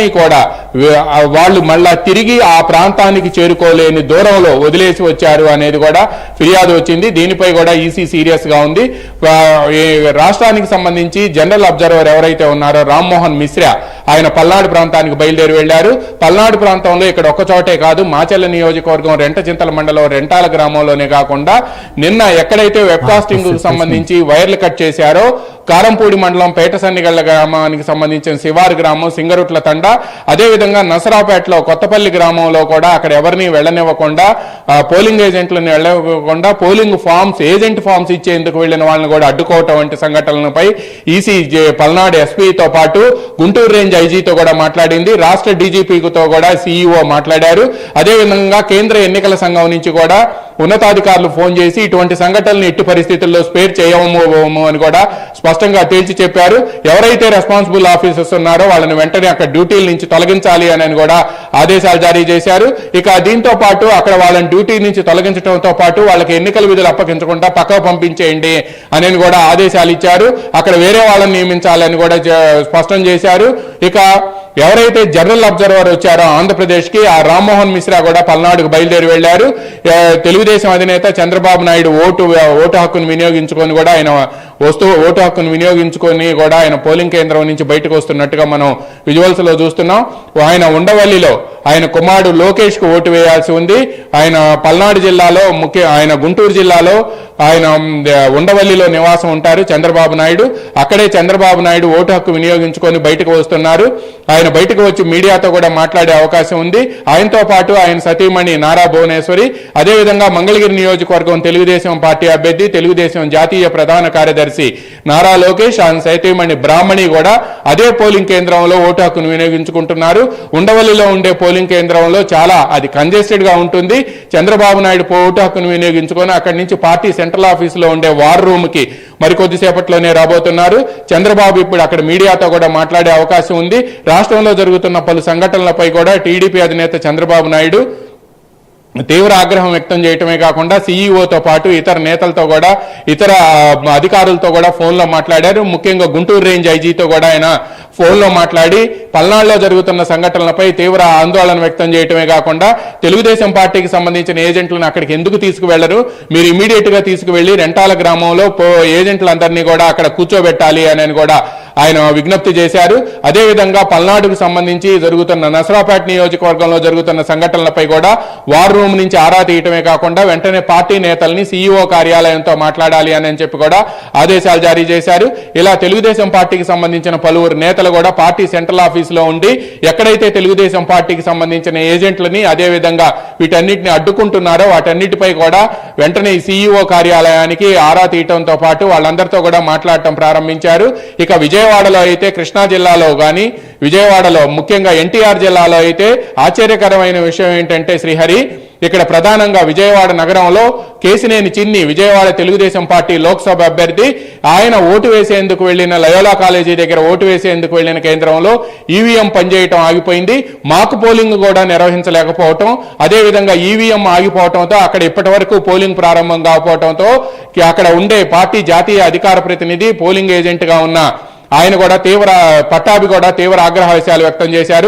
జనాల్ని కూడా వాళ్ళు మళ్ళా తిరిగి ఆ ప్రాంతానికి చేరుకోలేని దూరంలో వదిలేసి వచ్చారు అనేది కూడా ఫిర్యాదు వచ్చింది. దీనిపై కూడా ఈసీ సీరియస్ గా ఉంది. రాష్ట్రానికి సంబంధించి జనరల్ అబ్జర్వర్ ఎవరైతే ఉన్నారో రామ్మోహన్ మిశ్రా, ఆయన పల్నాడు ప్రాంతానికి బయలుదేరి వెళ్లారు. పల్నాడు ప్రాంతంలో ఇక్కడ ఒక్క చోటే కాదు, మాచెల్ల నియోజకవర్గం రెంటచింతల మండలం రెంటాల గ్రామంలోనే కాకుండా నిన్న ఎక్కడైతే వెబ్కాస్టింగ్ కు సంబంధించి వైర్లు కట్ చేశారో కారంపూడి మండలం పేటసన్నిగళ్ల గ్రామానికి సంబంధించిన శివారు గ్రామం, సింగరుట్ల తండ, అదేవిధంగా నసరాపేటలో కొత్తపల్లి గ్రామంలో కూడా అక్కడ ఎవరిని వెళ్లనివ్వకుండా, పోలింగ్ ఏజెంట్లను వెళ్ళకుండా పోలింగ్ ఫామ్స్, ఏజెంట్ ఫామ్స్ ఇచ్చేందుకు వెళ్లిన వాళ్ళని కూడా అడ్డుకోవటం వంటి సంఘటనలపై ఈసీ పల్నాడు ఎస్పీతో పాటు గుంటూరు రేంజ్ ఐజీతో కూడా మాట్లాడింది. రాష్ట్ర డీజీపీతో కూడా సీఈఓ మాట్లాడారు. అదేవిధంగా కేంద్ర ఎన్నికల సంఘం నుంచి కూడా ఉన్నతాధికారులు ఫోన్ చేసి ఇటువంటి సంఘటనలు ఎట్టి పరిస్థితుల్లో స్పేర్ చేయము అని కూడా స్పష్టంగా తేల్చి చెప్పారు. ఎవరైతే రెస్పాన్సిబుల్ ఆఫీసర్స్ ఉన్నారో వాళ్ళని వెంటనే అక్కడ డ్యూటీల నుంచి తొలగించాలి అని కూడా ఆదేశాలు జారీ చేశారు. ఇక దీంతో పాటు అక్కడ వాళ్ళని డ్యూటీ నుంచి తొలగించడంతో పాటు వాళ్ళకి ఎన్నికల విధులు అప్పగించకుండా పక్కకు పంపించేయండి అని కూడా ఆదేశాలు ఇచ్చారు. అక్కడ వేరే వాళ్ళని నియమించాలని కూడా స్పష్టం చేశారు. ఇక ఎవరైతే జనరల్ అబ్జర్వర్ వచ్చారో ఆంధ్రప్రదేశ్ కి, ఆ రామ్మోహన్ మిశ్రా కూడా పల్నాడుకు బయలుదేరి వెళ్లారు. తెలుగుదేశం అధినేత చంద్రబాబు నాయుడు ఓటు హక్కును వినియోగించుకొని కూడా ఆయన ఓటు హక్కును వినియోగించుకొని కూడా ఆయన పోలింగ్ కేంద్రం నుంచి బయటకు వస్తున్నట్టుగా మనం విజువల్స్ లో చూస్తున్నాం. ఆయన ఉండవల్లిలో ఆయన కుమారుడు లోకేష్ కు ఓటు వేయాల్సి ఉంది. ఆయన పల్నాడు జిల్లాలో ఆయన గుంటూరు జిల్లాలో ఆయన ఉండవల్లిలో నివాసం ఉంటారు చంద్రబాబు నాయుడు. అక్కడే చంద్రబాబు నాయుడు ఓటు హక్కు వినియోగించుకొని బయటకు వస్తున్నారు. ఆయన బయటకు వచ్చి మీడియాతో కూడా మాట్లాడే అవకాశం ఉంది. ఆయనతో పాటు ఆయన సతీమణి నారా భువనేశ్వరి, అదేవిధంగా మంగళగిరి నియోజకవర్గం తెలుగుదేశం పార్టీ అభ్యర్థి, తెలుగుదేశం జాతీయ ప్రధాన కార్యదర్శి నారా లోకేష్, ఆయన సతీమణి బ్రాహ్మణి కూడా అదే పోలింగ్ కేంద్రంలో ఓటు హక్కును వినియోగించుకుంటున్నారు. ఉండవల్లిలో ఉండే పోలింగ్ కేంద్రంలో చాలా అది కంజెస్టెడ్ గా ఉంటుంది. చంద్రబాబు నాయుడు ఓటు హక్కును వినియోగించుకొని అక్కడి నుంచి పార్టీ సెంట్రల్ ఆఫీసులో ఉండే వార్ రూమ్ కి మరికొద్దిసేపట్లోనే రాబోతున్నారు. చంద్రబాబు ఇప్పుడు అక్కడ మీడియాతో కూడా మాట్లాడే అవకాశం ఉంది. రాష్ట్రంలో జరుగుతున్న పలు సంఘటనలపై కూడా టీడీపీ అధినేత చంద్రబాబు నాయుడు తీవ్ర ఆగ్రహం వ్యక్తం చేయటమే కాకుండా సీఈఓతో పాటు ఇతర నేతలతో కూడా, ఇతర అధికారులతో కూడా ఫోన్లో మాట్లాడారు. ముఖ్యంగా గుంటూరు రేంజ్ ఐజీతో కూడా ఆయన ఫోన్లో మాట్లాడి పల్నాడులో జరుగుతున్న సంఘటనలపై తీవ్ర ఆందోళన వ్యక్తం చేయటమే కాకుండా తెలుగుదేశం పార్టీకి సంబంధించిన ఏజెంట్లను అక్కడికి ఎందుకు తీసుకువెళ్లరు, మీరు ఇమీడియట్ గా తీసుకువెళ్లి రెంటాల గ్రామంలో ఏజెంట్లందరినీ కూడా అక్కడ కూర్చోబెట్టాలి అని కూడా ఆయన విజ్ఞప్తి చేశారు. అదేవిధంగా పల్నాడుకు సంబంధించి జరుగుతున్న నసరాపేట నియోజకవర్గంలో జరుగుతున్న సంఘటనలపై కూడా వార్ రూమ్ నుంచి ఆరా తీయటమే కాకుండా వెంటనే పార్టీ నేతల్ని సీఈఓ కార్యాలయంతో మాట్లాడాలి అని చెప్పి కూడా ఆదేశాలు జారీ చేశారు. ఇలా తెలుగుదేశం పార్టీకి సంబంధించిన పలువురు నేతలు కూడా పార్టీ సెంట్రల్ ఆఫీసులో ఉండి ఎక్కడైతే తెలుగుదేశం పార్టీకి సంబంధించిన ఏజెంట్లని అదేవిధంగా వీటన్నిటిని అడ్డుకుంటున్నారో వాటన్నిటిపై కూడా వెంటనే సీఈఓ కార్యాలయానికి ఆరా తీయటంతో పాటు వాళ్ళందరితో కూడా మాట్లాడటం ప్రారంభించారు. ఇక విజయవాడలో అయితే, కృష్ణా జిల్లాలో కానీ, విజయవాడలో ముఖ్యంగా ఎన్టీఆర్ జిల్లాలో అయితే ఆశ్చర్యకరమైన విషయం ఏంటంటే శ్రీహరి, ఇక్కడ ప్రధానంగా విజయవాడ నగరంలో కేసినేని చిన్ని విజయవాడ తెలుగుదేశం పార్టీ లోక్సభ అభ్యర్థి, ఆయన ఓటు వేసేందుకు వెళ్లిన లయోలా కాలేజీ దగ్గర ఓటు వేసేందుకు వెళ్లిన కేంద్రంలో ఈవీఎం పనిచేయటం ఆగిపోయింది. మాక్ పోలింగ్ కూడా నిర్వహించలేకపోవటం, అదేవిధంగా ఈవీఎం ఆగిపోవడంతో అక్కడ ఇప్పటి వరకు పోలింగ్ ప్రారంభం కాకపోవడంతో అక్కడ ఉండే పార్టీ జాతీయ అధికార ప్రతినిధి, పోలింగ్ ఏజెంట్ గా ఉన్న ఆయన కూడా పట్టాభి కూడా తీవ్ర ఆగ్రహ విషయాలు వ్యక్తం చేశారు.